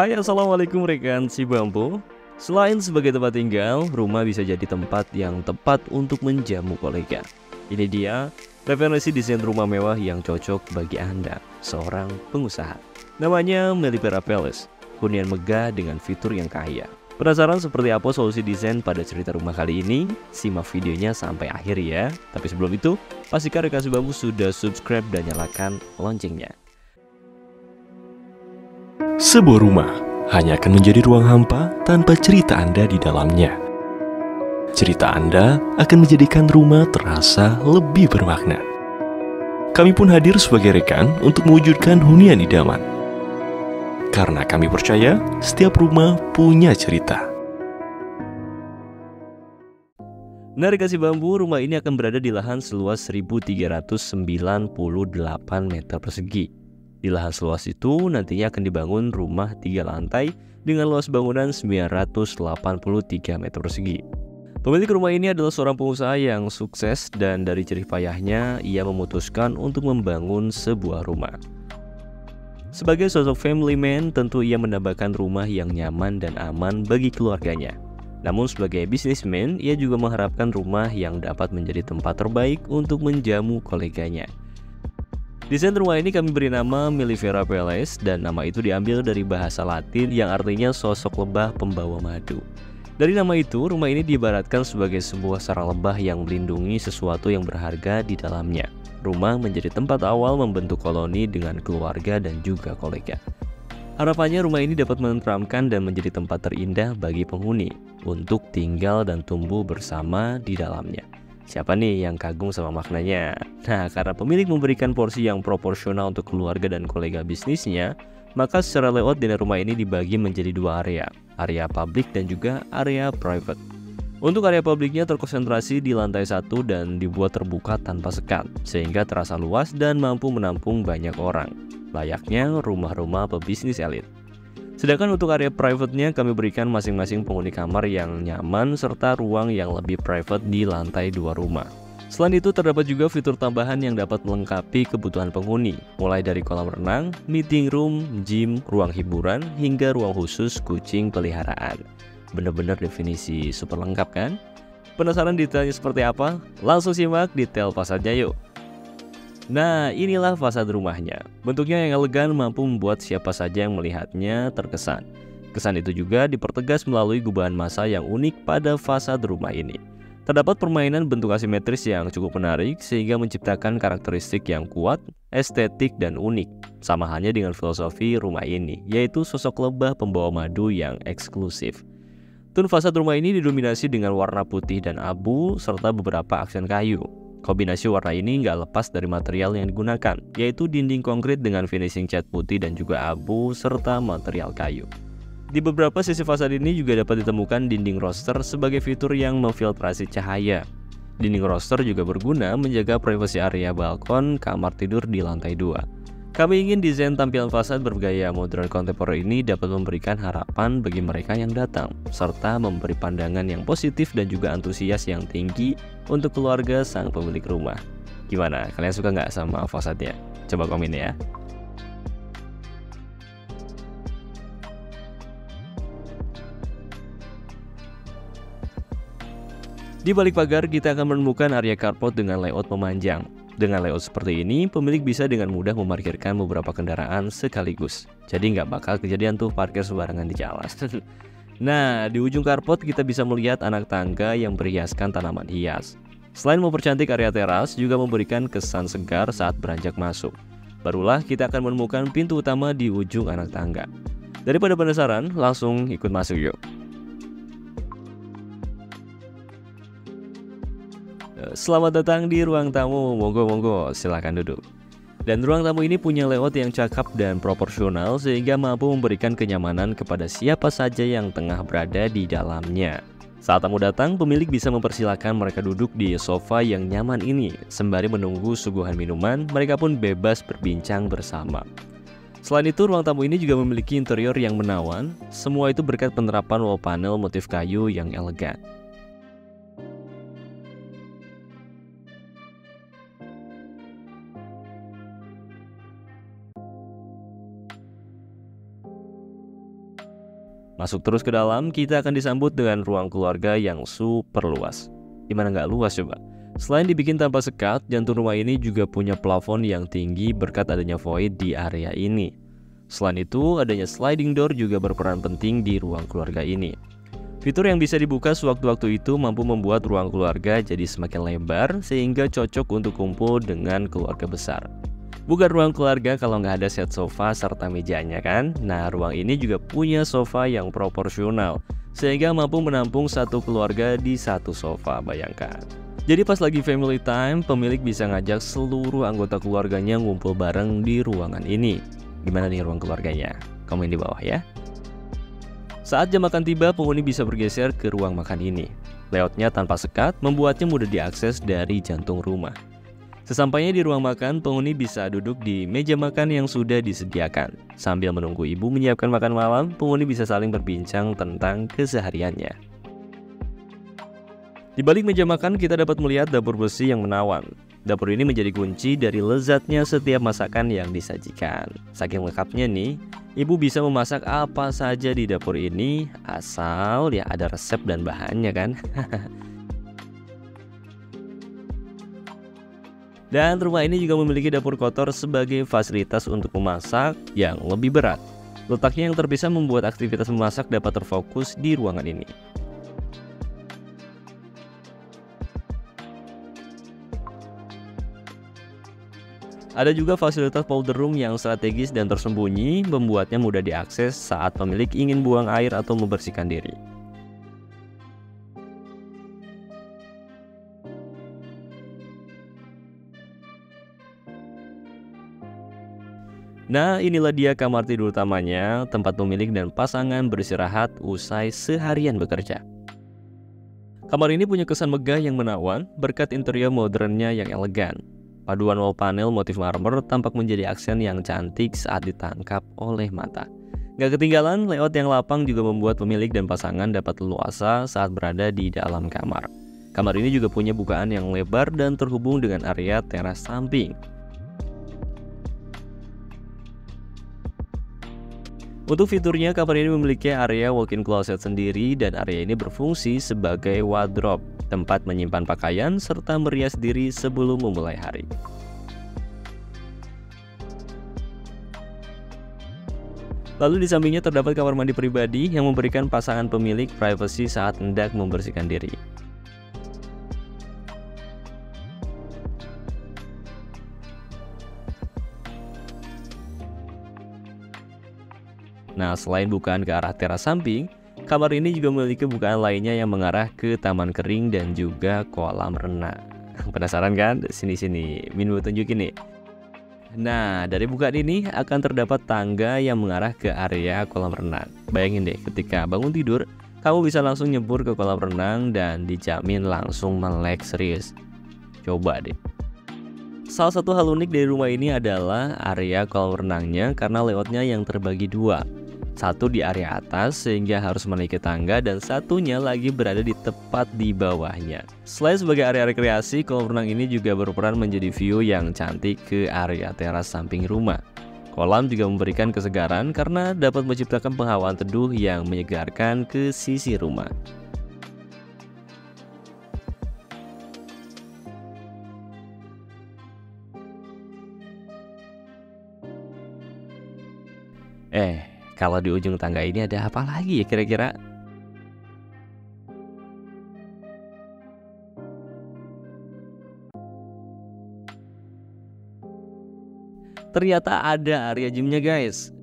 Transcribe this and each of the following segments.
Hai, assalamualaikum rekan si bambu. Selain sebagai tempat tinggal, rumah bisa jadi tempat yang tepat untuk menjamu kolega. Ini dia referensi desain rumah mewah yang cocok bagi Anda, seorang pengusaha. Namanya Melipera Palace, hunian megah dengan fitur yang kaya. Penasaran seperti apa solusi desain pada cerita rumah kali ini? Simak videonya sampai akhir ya. Tapi sebelum itu, pastikan rekan si bambu sudah subscribe dan nyalakan loncengnya. Sebuah rumah hanya akan menjadi ruang hampa tanpa cerita Anda di dalamnya. Cerita Anda akan menjadikan rumah terasa lebih bermakna. Kami pun hadir sebagai rekan untuk mewujudkan hunian idaman. Karena kami percaya setiap rumah punya cerita. Nah, rekan si bambu, rumah ini akan berada di lahan seluas 1.398 meter persegi. Di lahan seluas itu nantinya akan dibangun rumah 3 lantai dengan luas bangunan 983 meter persegi. Pemilik rumah ini adalah seorang pengusaha yang sukses dan dari jerih payahnya ia memutuskan untuk membangun sebuah rumah. Sebagai sosok family man, tentu ia menambahkan rumah yang nyaman dan aman bagi keluarganya. Namun sebagai businessman, ia juga mengharapkan rumah yang dapat menjadi tempat terbaik untuk menjamu koleganya. Desain rumah ini kami beri nama Melipera Palace dan nama itu diambil dari bahasa Latin yang artinya sosok lebah pembawa madu. Dari nama itu, rumah ini diibaratkan sebagai sebuah sarang lebah yang melindungi sesuatu yang berharga di dalamnya. Rumah menjadi tempat awal membentuk koloni dengan keluarga dan juga kolega. Harapannya rumah ini dapat menenteramkan dan menjadi tempat terindah bagi penghuni untuk tinggal dan tumbuh bersama di dalamnya. Siapa nih yang kagum sama maknanya? Nah, karena pemilik memberikan porsi yang proporsional untuk keluarga dan kolega bisnisnya, maka secara layout di rumah ini dibagi menjadi 2 area publik dan juga area private. Untuk area publiknya terkonsentrasi di lantai 1 dan dibuat terbuka tanpa sekat, sehingga terasa luas dan mampu menampung banyak orang, layaknya rumah-rumah pebisnis elit. Sedangkan untuk area private-nya kami berikan masing-masing penghuni kamar yang nyaman serta ruang yang lebih private di lantai 2 rumah. Selain itu terdapat juga fitur tambahan yang dapat melengkapi kebutuhan penghuni, mulai dari kolam renang, meeting room, gym, ruang hiburan, hingga ruang khusus kucing peliharaan. Bener-bener definisi super lengkap kan? Penasaran detailnya seperti apa? Langsung simak detail pasalnya yuk! Nah, inilah fasad rumahnya. Bentuknya yang elegan mampu membuat siapa saja yang melihatnya terkesan. Kesan itu juga dipertegas melalui gubahan massa yang unik pada fasad rumah ini. Terdapat permainan bentuk asimetris yang cukup menarik sehingga menciptakan karakteristik yang kuat, estetik, dan unik. Sama halnya dengan filosofi rumah ini, yaitu sosok lebah pembawa madu yang eksklusif. Tone fasad rumah ini didominasi dengan warna putih dan abu serta beberapa aksen kayu. Kombinasi warna ini nggak lepas dari material yang digunakan, yaitu dinding konkrit dengan finishing cat putih dan juga abu serta material kayu. Di beberapa sisi fasad ini juga dapat ditemukan dinding roster sebagai fitur yang memfiltrasi cahaya. Dinding roster juga berguna menjaga privasi area balkon kamar tidur di lantai 2. Kami ingin desain tampilan fasad bergaya modern kontemporer ini dapat memberikan harapan bagi mereka yang datang, serta memberi pandangan yang positif dan juga antusias yang tinggi untuk keluarga sang pemilik rumah. Gimana? Kalian suka nggak sama fasadnya? Coba komen ya. Di balik pagar kita akan menemukan area carport dengan layout memanjang. Dengan layout seperti ini, pemilik bisa dengan mudah memarkirkan beberapa kendaraan sekaligus. Jadi nggak bakal kejadian tuh parkir sembarangan di jalan. Nah, di ujung carport kita bisa melihat anak tangga yang berhiaskan tanaman hias. Selain mempercantik area teras, juga memberikan kesan segar saat beranjak masuk. Barulah kita akan menemukan pintu utama di ujung anak tangga. Daripada penasaran, langsung ikut masuk yuk. Selamat datang di ruang tamu, monggo silahkan duduk. Dan ruang tamu ini punya layout yang cakep dan proporsional sehingga mampu memberikan kenyamanan kepada siapa saja yang tengah berada di dalamnya. Saat tamu datang, pemilik bisa mempersilahkan mereka duduk di sofa yang nyaman ini. Sembari menunggu suguhan minuman, mereka pun bebas berbincang bersama. Selain itu, ruang tamu ini juga memiliki interior yang menawan. Semua itu berkat penerapan wall panel motif kayu yang elegan. Masuk terus ke dalam, kita akan disambut dengan ruang keluarga yang super luas. Gimana nggak luas coba? Selain dibikin tanpa sekat, jantung rumah ini juga punya plafon yang tinggi berkat adanya void di area ini. Selain itu, adanya sliding door juga berperan penting di ruang keluarga ini. Fitur yang bisa dibuka sewaktu-waktu itu mampu membuat ruang keluarga jadi semakin lebar sehingga cocok untuk kumpul dengan keluarga besar. Bukan ruang keluarga kalau nggak ada set sofa serta mejanya kan? Nah, ruang ini juga punya sofa yang proporsional sehingga mampu menampung satu keluarga di satu sofa, bayangkan. Jadi pas lagi family time, pemilik bisa ngajak seluruh anggota keluarganya ngumpul bareng di ruangan ini. Gimana nih ruang keluarganya? Komen di bawah ya. Saat jam makan tiba, penghuni bisa bergeser ke ruang makan ini. Layoutnya tanpa sekat, membuatnya mudah diakses dari jantung rumah. Sesampainya di ruang makan, penghuni bisa duduk di meja makan yang sudah disediakan. Sambil menunggu ibu menyiapkan makan malam, penghuni bisa saling berbincang tentang kesehariannya. Di balik meja makan, kita dapat melihat dapur besi yang menawan. Dapur ini menjadi kunci dari lezatnya setiap masakan yang disajikan. Saking lengkapnya nih, ibu bisa memasak apa saja di dapur ini, asal ya ada resep dan bahannya kan. Dan rumah ini juga memiliki dapur kotor sebagai fasilitas untuk memasak yang lebih berat. Letaknya yang terpisah membuat aktivitas memasak dapat terfokus di ruangan ini. Ada juga fasilitas powder room yang strategis dan tersembunyi, membuatnya mudah diakses saat pemilik ingin buang air atau membersihkan diri. Nah, inilah dia kamar tidur utamanya, tempat pemilik dan pasangan beristirahat usai seharian bekerja. Kamar ini punya kesan megah yang menawan berkat interior modernnya yang elegan. Paduan wall panel motif marmer tampak menjadi aksen yang cantik saat ditangkap oleh mata. Gak ketinggalan, layout yang lapang juga membuat pemilik dan pasangan dapat leluasa saat berada di dalam kamar. Kamar ini juga punya bukaan yang lebar dan terhubung dengan area teras samping. Untuk fiturnya, kamar ini memiliki area walk-in closet sendiri dan area ini berfungsi sebagai wardrobe, tempat menyimpan pakaian serta merias diri sebelum memulai hari. Lalu di sampingnya terdapat kamar mandi pribadi yang memberikan pasangan pemilik privasi saat hendak membersihkan diri. Nah, selain bukaan ke arah teras samping, kamar ini juga memiliki bukaan lainnya yang mengarah ke taman kering dan juga kolam renang. Penasaran kan? Sini-sini, Min mau tunjukin nih. Nah, dari bukaan ini akan terdapat tangga yang mengarah ke area kolam renang. Bayangin deh, ketika bangun tidur, kamu bisa langsung nyebur ke kolam renang dan dijamin langsung melek serius. Coba deh. Salah satu hal unik dari rumah ini adalah area kolam renangnya karena layoutnya yang terbagi dua. Satu di area atas sehingga harus menaiki tangga dan satunya lagi berada di tepat di bawahnya. Selain sebagai area rekreasi, kolam renang ini juga berperan menjadi view yang cantik ke area teras samping rumah. Kolam juga memberikan kesegaran karena dapat menciptakan penghawaan teduh yang menyegarkan ke sisi rumah. Kalau di ujung tangga ini ada apa lagi ya kira-kira? Ternyata ada area gymnya guys.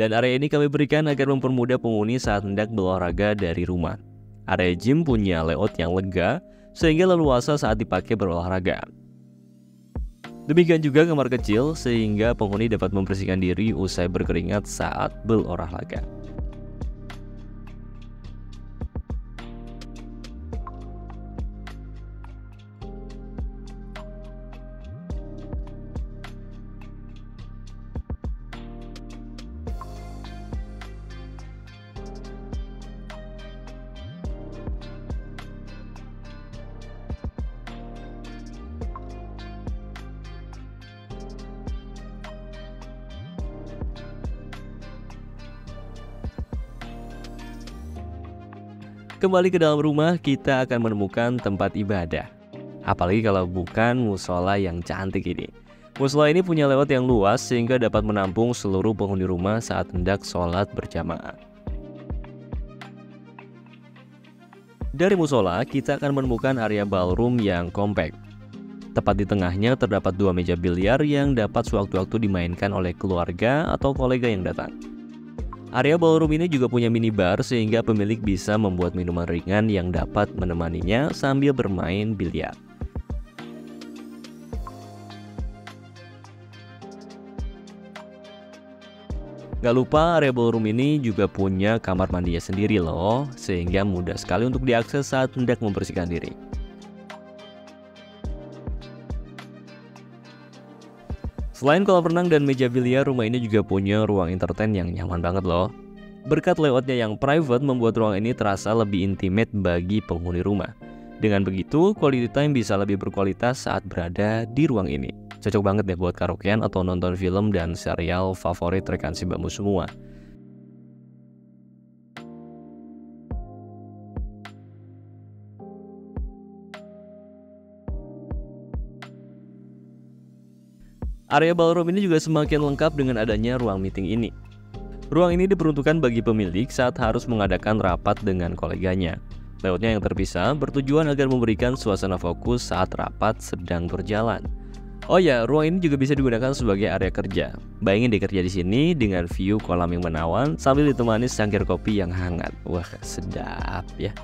Dan area ini kami berikan agar mempermudah penghuni saat hendak berolahraga dari rumah. Area gym punya layout yang lega sehingga leluasa saat dipakai berolahraga. Demikian juga kamar kecil sehingga penghuni dapat membersihkan diri usai berkeringat saat berolahraga. Kembali ke dalam rumah, kita akan menemukan tempat ibadah. Apalagi kalau bukan musola yang cantik ini. Musola ini punya layout yang luas sehingga dapat menampung seluruh penghuni rumah saat hendak sholat berjamaah. Dari musola, kita akan menemukan area ballroom yang kompak. Tepat di tengahnya terdapat 2 meja biliar yang dapat sewaktu-waktu dimainkan oleh keluarga atau kolega yang datang. Area ballroom ini juga punya minibar sehingga pemilik bisa membuat minuman ringan yang dapat menemaninya sambil bermain biliar. Gak lupa area ballroom ini juga punya kamar mandinya sendiri loh, sehingga mudah sekali untuk diakses saat hendak membersihkan diri. Selain kolam renang dan meja biliar, rumah ini juga punya ruang entertain yang nyaman banget loh. Berkat layoutnya yang private membuat ruang ini terasa lebih intimate bagi penghuni rumah. Dengan begitu, quality time bisa lebih berkualitas saat berada di ruang ini. Cocok banget deh buat karaokean atau nonton film dan serial favorit rekan si Bambu semua. Area ballroom ini juga semakin lengkap dengan adanya ruang meeting ini. Ruang ini diperuntukkan bagi pemilik saat harus mengadakan rapat dengan koleganya. Layoutnya yang terpisah bertujuan agar memberikan suasana fokus saat rapat sedang berjalan. Oh ya, ruang ini juga bisa digunakan sebagai area kerja. Bayangin deh kerja di sini dengan view kolam yang menawan sambil ditemani secangkir kopi yang hangat. Wah, sedap ya.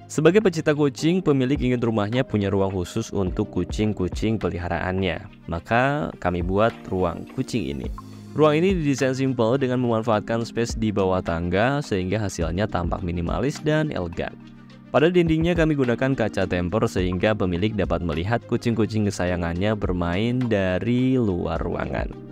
Sebagai pecinta kucing, pemilik ingin rumahnya punya ruang khusus untuk kucing-kucing peliharaannya. Maka kami buat ruang kucing ini. Ruang ini didesain simpel dengan memanfaatkan space di bawah tangga sehingga hasilnya tampak minimalis dan elegan. Pada dindingnya kami gunakan kaca temper sehingga pemilik dapat melihat kucing-kucing kesayangannya bermain dari luar ruangan.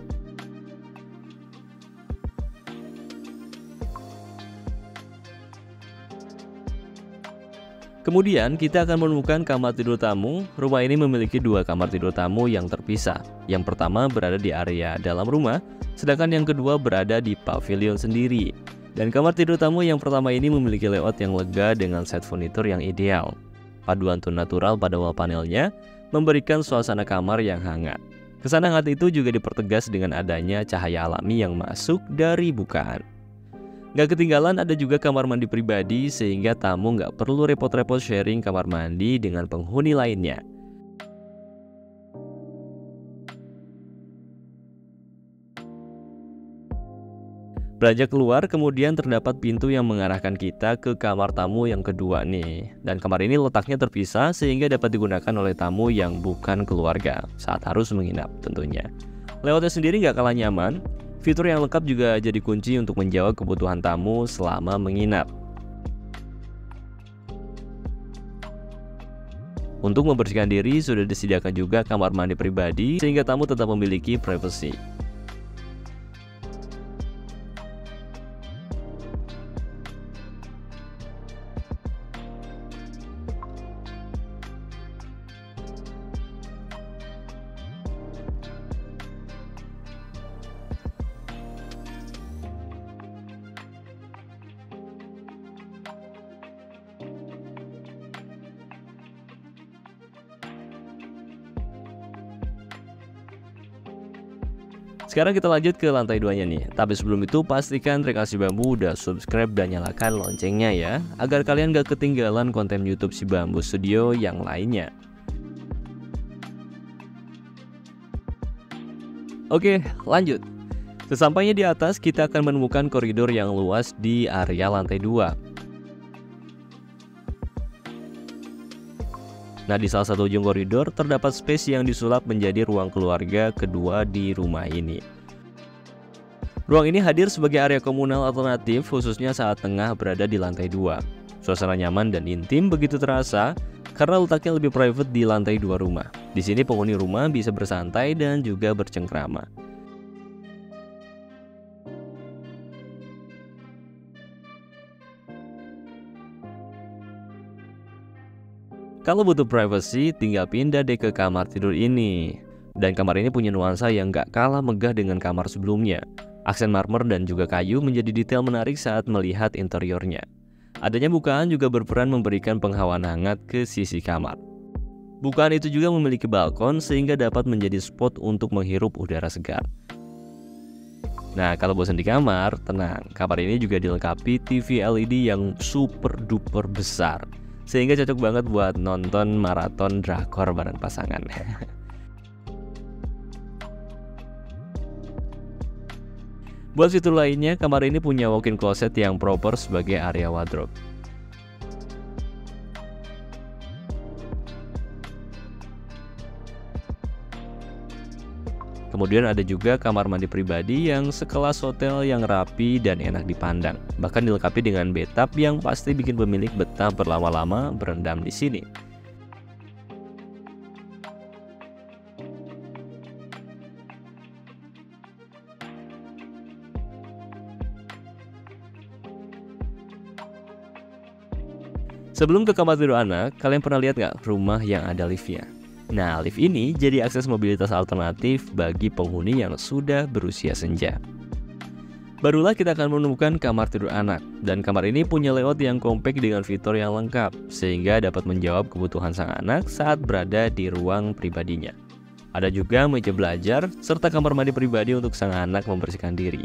Kemudian kita akan menemukan kamar tidur tamu. Rumah ini memiliki 2 kamar tidur tamu yang terpisah. Yang pertama berada di area dalam rumah, sedangkan yang kedua berada di pavilion sendiri. Dan kamar tidur tamu yang pertama ini memiliki layout yang lega dengan set furnitur yang ideal. Paduan tone natural pada wall panelnya memberikan suasana kamar yang hangat. Kesan hangat itu juga dipertegas dengan adanya cahaya alami yang masuk dari bukaan. Gak ketinggalan ada juga kamar mandi pribadi sehingga tamu gak perlu repot-repot sharing kamar mandi dengan penghuni lainnya. Beranjak keluar, kemudian terdapat pintu yang mengarahkan kita ke kamar tamu yang kedua nih. Dan kamar ini letaknya terpisah sehingga dapat digunakan oleh tamu yang bukan keluarga saat harus menginap tentunya. Layoutnya sendiri gak kalah nyaman. Fitur yang lengkap juga jadi kunci untuk menjawab kebutuhan tamu selama menginap. Untuk membersihkan diri sudah disediakan juga kamar mandi pribadi sehingga tamu tetap memiliki privasi. Sekarang kita lanjut ke lantai 2-nya nih. Tapi sebelum itu pastikan rekan si Bambu udah subscribe dan nyalakan loncengnya ya, agar kalian gak ketinggalan konten YouTube si Bambu Studio yang lainnya. Oke, lanjut. Sesampainya di atas, kita akan menemukan koridor yang luas di area lantai 2. Nah, di salah satu ujung koridor terdapat space yang disulap menjadi ruang keluarga kedua di rumah ini. Ruang ini hadir sebagai area komunal alternatif khususnya saat tengah berada di lantai 2. Suasana nyaman dan intim begitu terasa karena letaknya lebih private di lantai 2 rumah. Di sini penghuni rumah bisa bersantai dan juga bercengkrama. Kalau butuh privacy, tinggal pindah deh ke kamar tidur ini. Dan kamar ini punya nuansa yang gak kalah megah dengan kamar sebelumnya. Aksen marmer dan juga kayu menjadi detail menarik saat melihat interiornya. Adanya bukaan juga berperan memberikan penghawaan hangat ke sisi kamar. Bukaan itu juga memiliki balkon sehingga dapat menjadi spot untuk menghirup udara segar. Nah, kalau bosan di kamar, tenang. Kamar ini juga dilengkapi TV LED yang super duper besar, sehingga cocok banget buat nonton maraton drakor bareng pasangan. Buat fitur lainnya, kamar ini punya walk-in closet yang proper sebagai area wardrobe. Kemudian ada juga kamar mandi pribadi yang sekelas hotel yang rapi dan enak dipandang. Bahkan dilengkapi dengan bathtub yang pasti bikin pemilik betah berlama-lama berendam di sini. Sebelum ke kamar tidur anak, kalian pernah lihat nggak rumah yang ada liftnya? Nah, lift ini jadi akses mobilitas alternatif bagi penghuni yang sudah berusia senja. Barulah kita akan menemukan kamar tidur anak, dan kamar ini punya layout yang kompak dengan fitur yang lengkap, sehingga dapat menjawab kebutuhan sang anak saat berada di ruang pribadinya. Ada juga meja belajar, serta kamar mandi pribadi untuk sang anak membersihkan diri.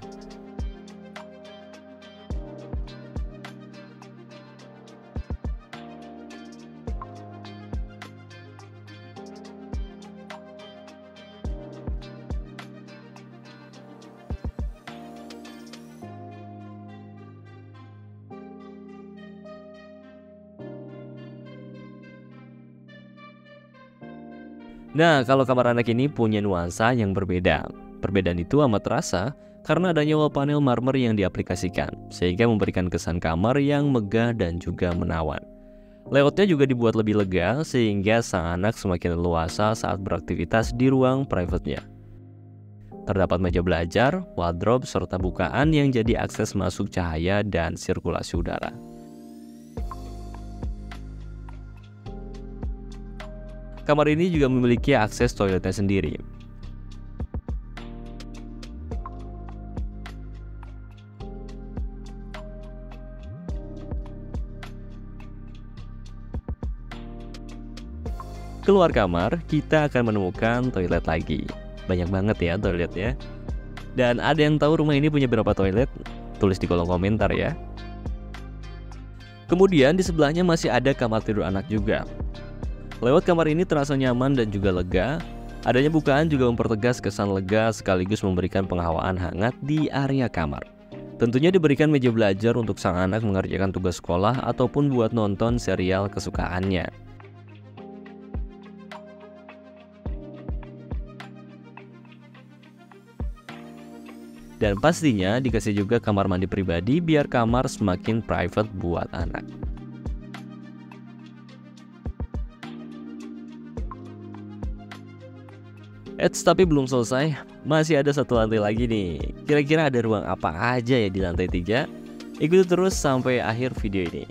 Nah, kalau kamar anak ini punya nuansa yang berbeda. Perbedaan itu amat terasa karena adanya wall panel marmer yang diaplikasikan, sehingga memberikan kesan kamar yang megah dan juga menawan. Layoutnya juga dibuat lebih lega, sehingga sang anak semakin leluasa saat beraktivitas di ruang private-nya. Terdapat meja belajar, wardrobe, serta bukaan yang jadi akses masuk cahaya dan sirkulasi udara. Kamar ini juga memiliki akses toiletnya sendiri. Keluar kamar, kita akan menemukan toilet lagi. Banyak banget ya toiletnya. Dan ada yang tahu rumah ini punya berapa toilet? Tulis di kolom komentar ya. Kemudian di sebelahnya masih ada kamar tidur anak juga. Lewat kamar ini terasa nyaman dan juga lega. Adanya bukaan juga mempertegas kesan lega sekaligus memberikan penghawaan hangat di area kamar. Tentunya diberikan meja belajar untuk sang anak mengerjakan tugas sekolah ataupun buat nonton serial kesukaannya. Dan pastinya dikasih juga kamar mandi pribadi biar kamar semakin private buat anak. Tapi belum selesai, masih ada satu lantai lagi nih. Kira-kira ada ruang apa aja ya di lantai 3? Ikuti terus sampai akhir video ini.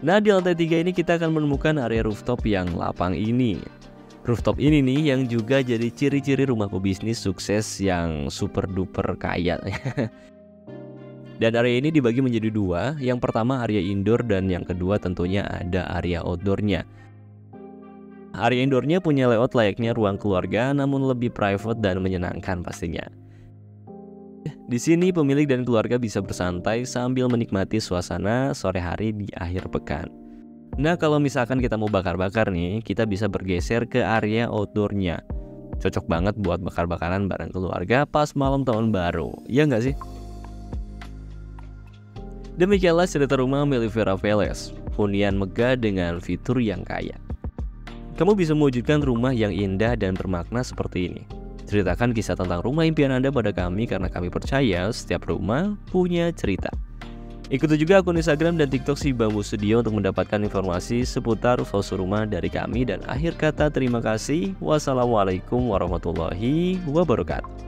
Nah, di lantai 3 ini kita akan menemukan area rooftop yang lapang ini. Rooftop ini nih yang juga jadi ciri-ciri rumah pebisnis sukses yang super duper kaya. Dan area ini dibagi menjadi dua. Yang pertama area indoor dan yang kedua tentunya ada area outdoornya. Area indoornya punya layout layaknya ruang keluarga, namun lebih private dan menyenangkan pastinya. Di sini pemilik dan keluarga bisa bersantai sambil menikmati suasana sore hari di akhir pekan. Nah, kalau misalkan kita mau bakar-bakar nih, kita bisa bergeser ke area outdoornya. Cocok banget buat bakar-bakaran bareng keluarga pas malam tahun baru, ya nggak sih? Demikianlah cerita rumah Melivera Palace, hunian megah dengan fitur yang kaya. Kamu bisa mewujudkan rumah yang indah dan bermakna seperti ini. Ceritakan kisah tentang rumah impian Anda pada kami karena kami percaya setiap rumah punya cerita. Ikuti juga akun Instagram dan TikTok si Bambu Studio untuk mendapatkan informasi seputar foto rumah dari kami. Dan akhir kata terima kasih. Wassalamualaikum warahmatullahi wabarakatuh.